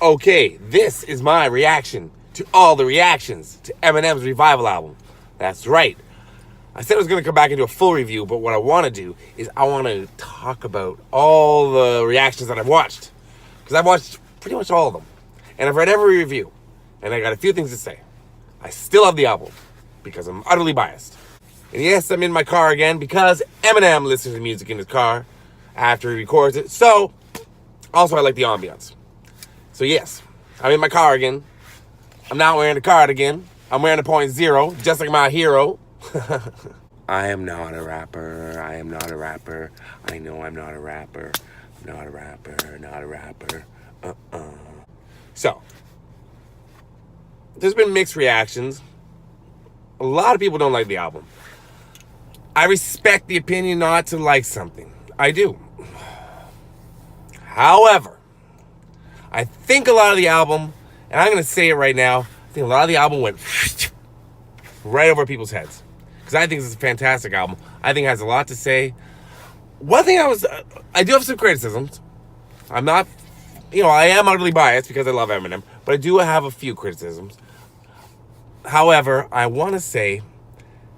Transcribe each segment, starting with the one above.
Okay, this is my reaction to all the reactions to Eminem's Revival album. That's right. I said I was going to come back and do a full review, but what I want to do is I want to talk about all the reactions that I've watched. Because I've watched pretty much all of them. And I've read every review. And I got a few things to say. I still love the album because I'm utterly biased. And yes, I'm in my car again because Eminem listens to music in his car after he records it. So, also I like the ambiance. So yes, I'm in my car again. I'm not wearing a cardigan. I'm wearing a .0, just like my hero. I am not a rapper. I am not a rapper. I know I'm not a rapper. Not a rapper. Not a rapper. So, there's been mixed reactions. A lot of people don't like the album. I respect the opinion not to like something. I do. However, I think a lot of the album, and I'm going to say it right now, I think a lot of the album went right over people's heads. Because I think it's a fantastic album. I think it has a lot to say. One thing I do have some criticisms. I'm not, I am utterly biased because I love Eminem. But I do have a few criticisms. However, I want to say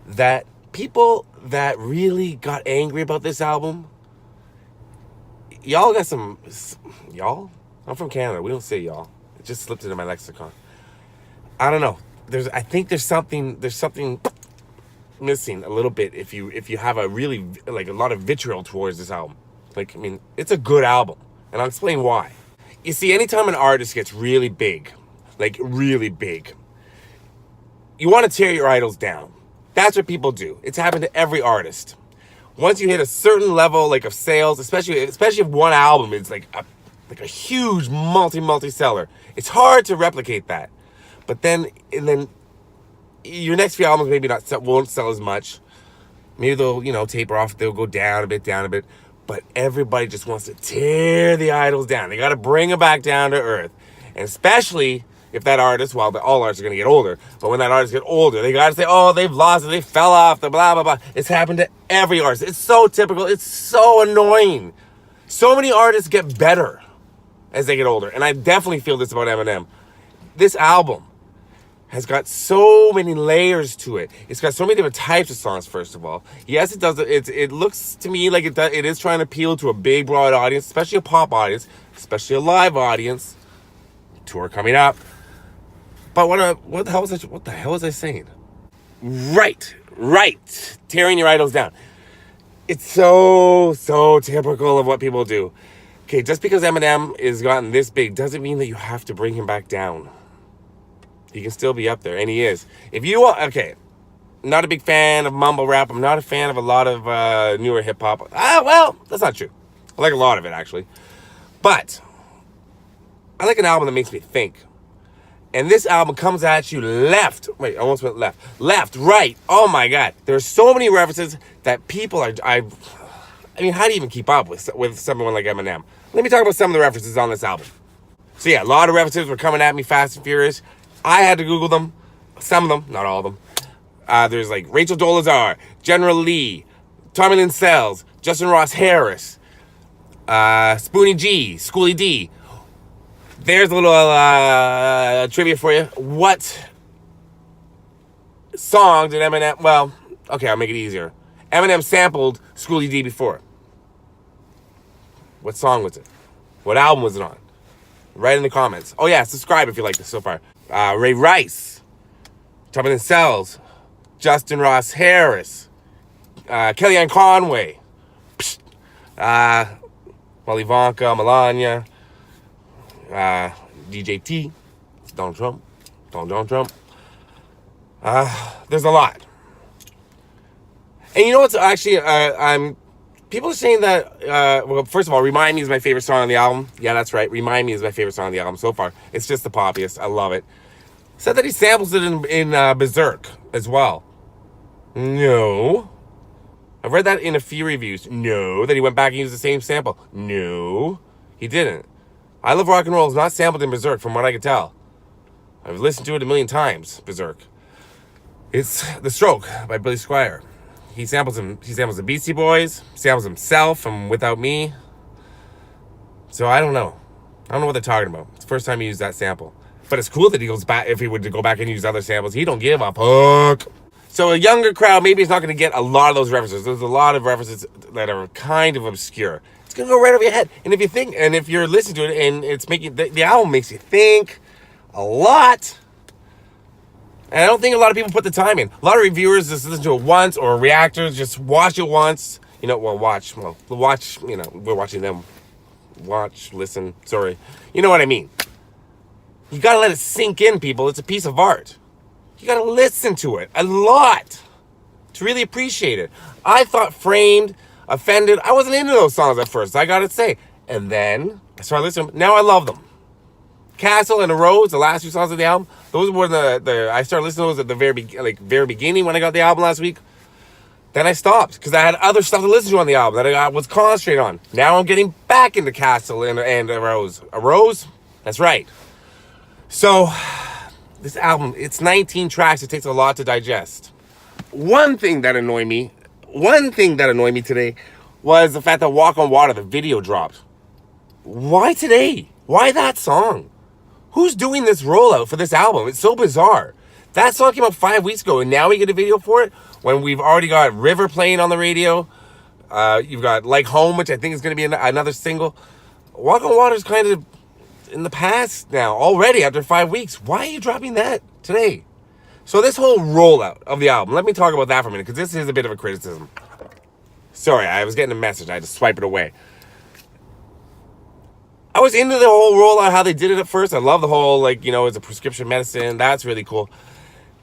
that people that really got angry about this album, y'all got some, y'all? I'm from Canada. We don't say y'all. It just slipped into my lexicon. I don't know. I think there's something missing a little bit if you have a really, like, a lot of vitriol towards this album. Like, I mean, it's a good album. And I'll explain why. You see, anytime an artist gets really big, like really big, you want to tear your idols down. That's what people do. It's happened to every artist. Once you hit a certain level, like, of sales, especially if one album is like a huge multi-seller, it's hard to replicate that. But then your next few albums maybe won't sell as much. Maybe they'll taper off. They'll go down a bit. But everybody just wants to tear the idols down. They got to bring them back down to earth. And especially if that artist, well, all artists are going to get older, but when that artist get older, they got to say, oh, they've lost it, they fell off, the blah, blah, blah. It's happened to every artist. It's so typical. It's so annoying. So many artists get better as they get older. And I definitely feel this about Eminem. This album has got so many layers to it. It's got so many different types of songs, first of all. Yes, it does. It looks to me like it is trying to appeal to a big, broad audience, especially a pop audience, especially a live audience. Tour coming up. But what the hell was I saying? Right. Tearing your idols down. It's so typical of what people do. Okay, just because Eminem is gotten this big doesn't mean that you have to bring him back down. He can still be up there, and he is. If you want, okay, I'm not a big fan of mumble rap. I'm not a fan of a lot of newer hip hop. Well, that's not true. I like a lot of it, actually. But I like an album that makes me think. And this album comes at you left. Wait, I almost went left. Left, right. Oh my God. There's so many references that people are. I mean, how do you even keep up with someone like Eminem? Let me talk about some of the references on this album. So yeah, a lot of references were coming at me fast and furious. I had to Google them. Some of them, not all of them. There's like Rachel Dolezal, General Lee, Tommy Lynn Sells, Justin Ross Harris, Spoonie G, Schoolie D. There's a little trivia for you. What song did Eminem... Well, okay, I'll make it easier. Eminem sampled Schoolie D before. What song was it? What album was it on? Write in the comments. Oh yeah, subscribe if you like this so far. Ray Rice, Tommy Lynn Sells, Justin Ross Harris, Kellyanne Conway, Molly Ivanka, Melania, DJ T, Donald Trump. There's a lot. And you know what's actually, people are saying that, well, first of all, Remind Me is my favorite song on the album. Yeah, that's right. Remind Me is my favorite song on the album so far. It's just the poppiest. I love it. Said that he samples it in Berserk as well. No. I've read that in a few reviews. No. That he went back and used the same sample. No. He didn't. I Love Rock and Roll is not sampled in Berserk from what I can tell. I've listened to it a million times, Berserk. It's The Stroke by Billy Squier. He samples the Beastie Boys, samples himself from Without Me. So I don't know. I don't know what they're talking about. It's the first time he used that sample. But it's cool that he goes back, if he would to go back and use other samples, he don't give a fuck. So a younger crowd maybe is not going to get a lot of those references. There's a lot of references that are kind of obscure. It's going to go right over your head. And if you think, and if you're listening to it and it's making, the album makes you think a lot. And I don't think a lot of people put the time in. A lot of reviewers just listen to it once, or reactors just watch it once. You know, watch, you know, we're watching them. Watch, listen, sorry. You know what I mean. You gotta let it sink in, people. It's a piece of art. You gotta listen to it a lot to really appreciate it. I thought Framed, Offended, I wasn't into those songs at first, I gotta say. And then I started listening. Now I love them. Castle and the Rose, the last two songs of the album, those were the I started listening to those at the very beginning when I got the album last week. Then I stopped because I had other stuff to listen to on the album that I was concentrating on. Now I'm getting back into Castle and a Rose. A Rose? That's right. So, this album, it's 19 tracks. It takes a lot to digest. One thing that annoyed me today was the fact that Walk on Water, the video dropped. Why today? Why that song? Who's doing this rollout for this album? It's so bizarre. That song came out 5 weeks ago, and now we get a video for it when we've already got River playing on the radio. You've got Like Home, which I think is going to be another single. Walk on Water is kind of in the past now, already after 5 weeks. Why are you dropping that today? So this whole rollout of the album, let me talk about that for a minute, because this is a bit of a criticism. Sorry, I was getting a message. I had to swipe it away. I was into the whole rollout, how they did it at first. I love the whole, like, you know, it's a prescription medicine. That's really cool.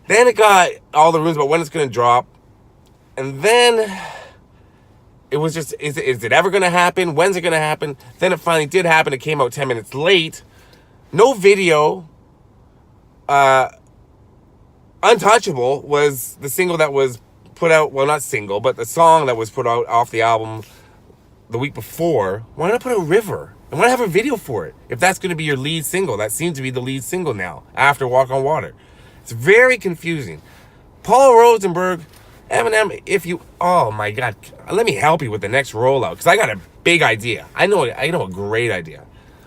Then it got all the rumors about when it's going to drop. And then it was just, is it ever going to happen? When's it going to happen? Then it finally did happen. It came out 10 minutes late. No video. Untouchable was the single that was put out. Well, not single, but the song that was put out off the album the week before. Why not put a River? And why not have a video for it? If that's going to be your lead single. That seems to be the lead single now, after Walk on Water. It's very confusing. Paul Rosenberg, Eminem, oh my God, let me help you with the next rollout, because I got a big idea. I know a great idea.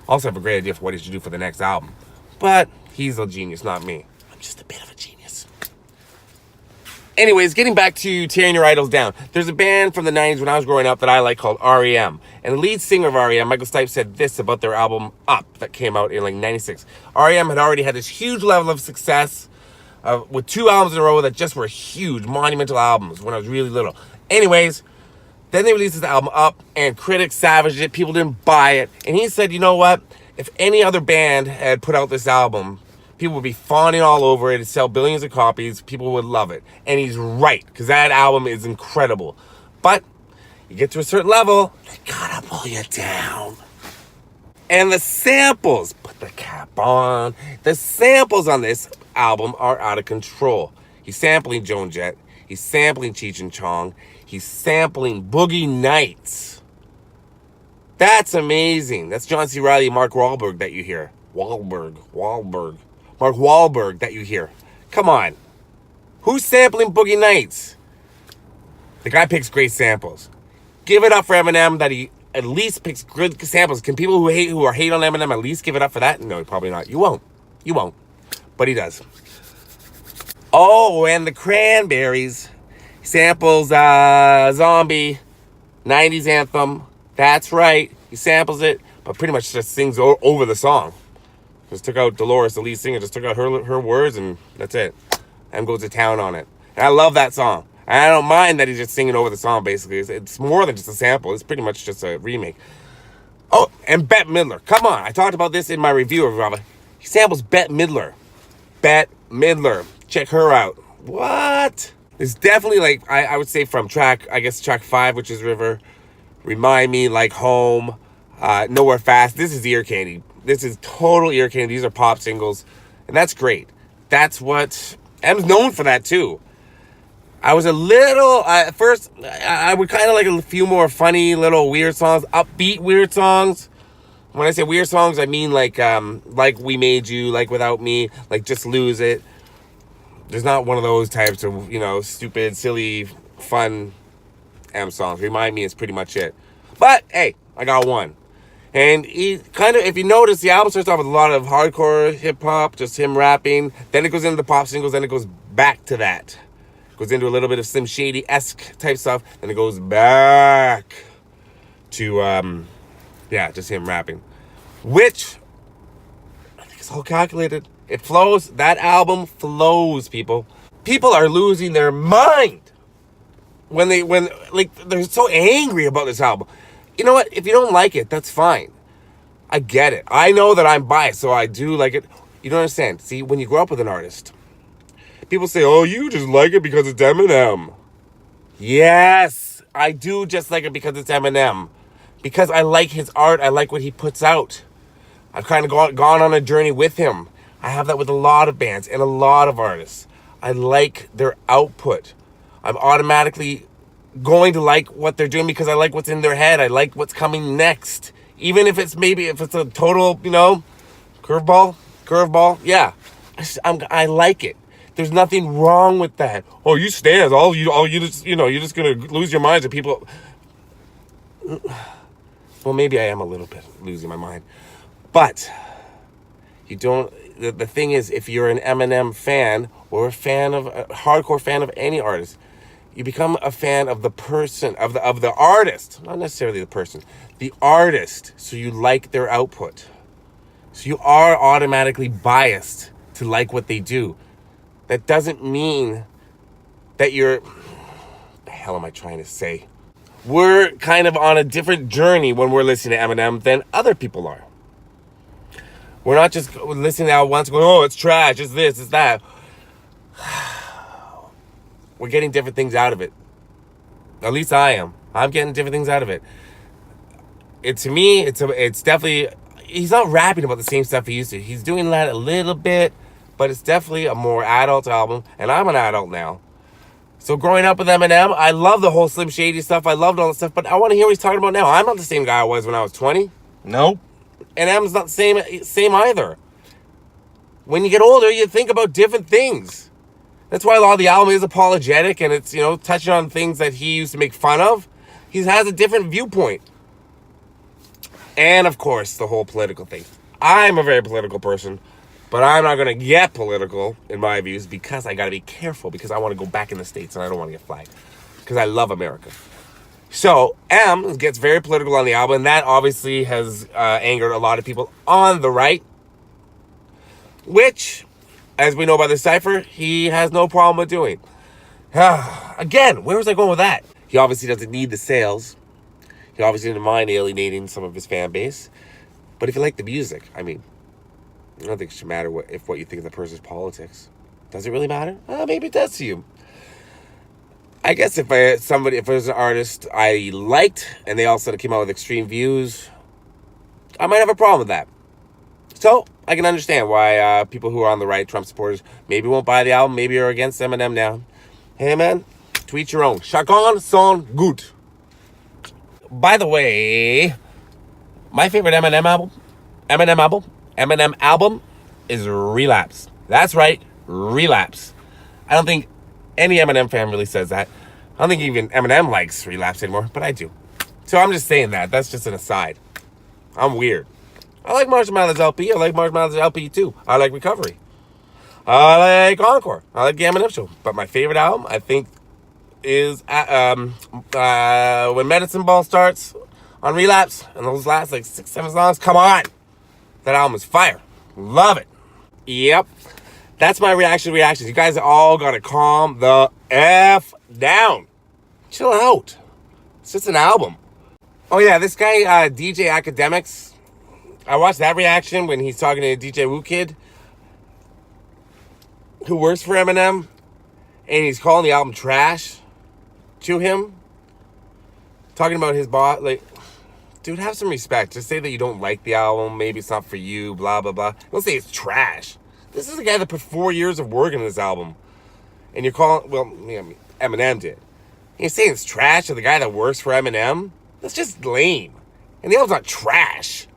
Also have a great idea for what he should do for the next album. But he's a genius, not me. I'm just a bit of a genius. Anyways, getting back to tearing your idols down. There's a band from the 90s when I was growing up that I like called REM. And the lead singer of REM, Michael Stipe, said this about their album Up that came out in like 96. REM had already had this huge level of success with 2 albums in a row that just were huge, monumental albums when I was really little. Anyways, then they released this album Up, and critics savaged it. People didn't buy it. And he said, you know what? If any other band had put out this album, people would be fawning all over it. It'd sell billions of copies. People would love it. And he's right, because that album is incredible. But you get to a certain level, they gotta pull you down. And the samples, put the cap on. The samples on this album are out of control. He's sampling Joan Jett. He's sampling Cheech and Chong. He's sampling Boogie Nights. That's amazing. That's John C. Reilly, Mark Wahlberg that you hear. Mark Wahlberg that you hear. Come on. Who's sampling Boogie Nights? The guy picks great samples. Give it up for Eminem that he at least picks good samples. Can people who hate on Eminem at least give it up for that? No, probably not. You won't. But he does. Oh, and the Cranberries samples Zombie 90s anthem. That's right. He samples it, but pretty much just sings over the song. Just took out Dolores, the lead singer, just took out her words, and that's it. And goes to town on it. And I love that song. And I don't mind that he's just singing over the song, basically. It's more than just a sample. It's pretty much just a remake. Oh, and Bette Midler. Come on. I talked about this in my review of Rava. He samples Bette Midler. Bette Midler. Check her out. What? It's definitely like, I would say from track 5, which is River. Remind Me, Like Home. Nowhere Fast. This is ear candy. This is total ear candy. These are pop singles. And that's great. That's what... M's known for that, too. I was a little... at first, I would kind of like a few more funny, little weird songs. Upbeat weird songs. When I say weird songs, I mean like We Made You, like Without Me, like Just Lose It. There's not one of those types of, stupid, silly, fun M songs. Remind Me is pretty much it. But, hey, I got one. And he kind of, if you notice, the album starts off with a lot of hardcore hip hop, just him rapping. Then it goes into the pop singles. Then it goes back to that. Goes into a little bit of Slim Shady-esque type stuff. Then it goes back to, just him rapping. Which, I think it's all calculated. It flows. That album flows, people. People are losing their mind when they're so angry about this album. You know what? If you don't like it, that's fine. I get it. I know that I'm biased, so I do like it. You don't understand. See, when you grow up with an artist, people say, oh, you just like it because it's Eminem. Yes, I do just like it because it's Eminem. Because I like his art. I like what he puts out. I've kind of gone on a journey with him. I have that with a lot of bands and a lot of artists. I like their output. I'm automatically going to like what they're doing because I like what's in their head. I like what's coming next. Even if it's a total, curveball. Yeah, I like it. There's nothing wrong with that. Oh, you stands. You're just gonna lose your minds. And people. Well, maybe I am a little bit losing my mind, but you don't. The thing is, if you're an Eminem fan or a hardcore fan of any artist, you become a fan of the person, of the artist, not necessarily the person, the artist. So you like their output. So you are automatically biased to like what they do. That doesn't mean that you're... What the hell am I trying to say? We're kind of on a different journey when we're listening to Eminem than other people are. We're not just listening to it once going, oh, it's trash, it's this, it's that. We're getting different things out of it. At least I am. I'm getting different things out of it. To me, it's definitely... He's not rapping about the same stuff he used to. He's doing that a little bit, but it's definitely a more adult album, and I'm an adult now. So growing up with Eminem, I love the whole Slim Shady stuff. I loved all the stuff, but I want to hear what he's talking about now. I'm not the same guy I was when I was 20. Nope. And Eminem's not the same either. When you get older, you think about different things. That's why a lot of the album is apologetic, and it's, touching on things that he used to make fun of. He has a different viewpoint. And, of course, the whole political thing. I'm a very political person, but I'm not going to get political in my views because I got to be careful because I want to go back in the States and I don't want to get flagged because I love America. So, M gets very political on the album, and that obviously has angered a lot of people on the right, which, as we know by the cipher, he has no problem with doing. Again, where was I going with that? He obviously doesn't need the sales. He obviously didn't mind alienating some of his fan base. But if you like the music, I don't think it should matter what you think of the person's politics. Does it really matter? Maybe it does to you. I guess if there's an artist I liked and they all suddenly came out with extreme views, I might have a problem with that. So I can understand why people who are on the right, Trump supporters, maybe won't buy the album, maybe are against Eminem now. Hey man, tweet your own. Chacun son goût. By the way, my favorite Eminem album is Relapse. That's right, Relapse. I don't think any Eminem fan really says that. I don't think even Eminem likes Relapse anymore, but I do. So I'm just saying that. That's just an aside. I'm weird. I like Marshall Mathers LP. I like Marshall Mathers LP too. I like Recovery. I like Encore. I like the Eminem Show. But my favorite album, I think, is when Medicine Ball starts on Relapse, and those last 6-7 songs. Come on, that album is fire. Love it. Yep, that's my reactions. You guys all gotta calm the F down. Chill out. It's just an album. Oh yeah, this guy DJ Academics. I watched that reaction when he's talking to DJ Woo Kid, who works for Eminem, and he's calling the album trash to him, talking about his boss. Dude, have some respect. Just say that you don't like the album, maybe it's not for you, blah blah blah. Don't say it's trash. This is a guy that put 4 years of work into this album, and you're calling, Eminem did. You're saying it's trash to the guy that works for Eminem? That's just lame. And the album's not trash.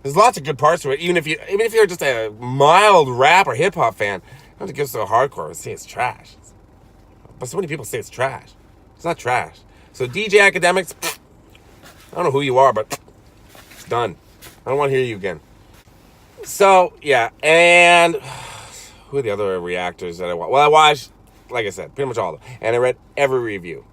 There's lots of good parts to it. Even if you're just a mild rap or hip hop fan, you don't have to get so hardcore and say it's trash. But so many people say it's trash. It's not trash. So DJ Academics, I don't know who you are, but Done. I don't want to hear you again. So, yeah. And who are the other reactors that I watched? Well, I watched, like I said, pretty much all of them. And I read every review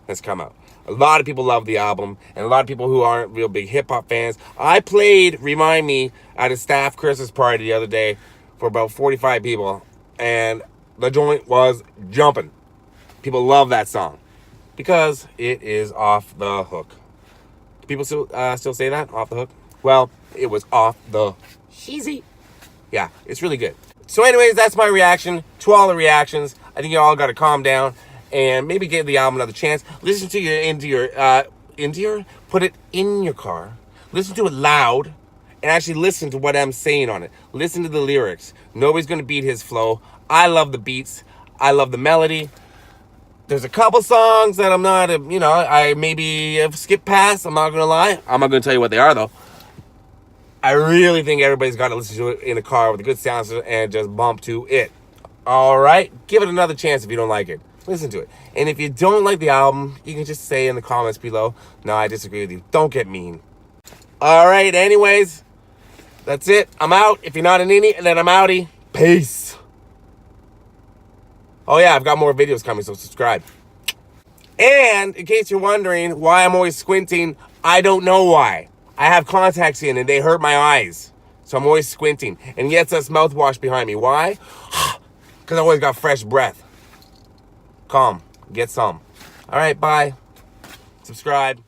that's come out. A lot of people love the album, and a lot of people who aren't real big hip-hop fans. I played Remind Me at a staff Christmas party the other day for about 45 people, and the joint was jumping. People love that song because it is off the hook. Do people still say that? Off the hook? Well, it was off the cheesy. Yeah, it's really good. So anyways, that's my reaction to all the reactions. I think you all got to calm down and maybe give the album another chance. Listen to put it in your car. Listen to it loud and actually listen to what I'm saying on it. Listen to the lyrics. Nobody's going to beat his flow. I love the beats. I love the melody. There's a couple songs that I'm not, I maybe have skipped past. I'm not going to lie. I'm not going to tell you what they are, though. I really think everybody's got to listen to it in a car with a good sound system and just bump to it. All right? Give it another chance if you don't like it. Listen to it. And if you don't like the album, you can just say in the comments below, no, I disagree with you. Don't get mean. All right, anyways, that's it. I'm out. If you're not an innie, then I'm outie. Peace. Oh, yeah, I've got more videos coming, so subscribe. And in case you're wondering why I'm always squinting, I don't know why. I have contacts in and they hurt my eyes. So I'm always squinting. And yes, that's mouthwash behind me. Why? Because I always got fresh breath. Calm. Get some. All right, bye. Subscribe.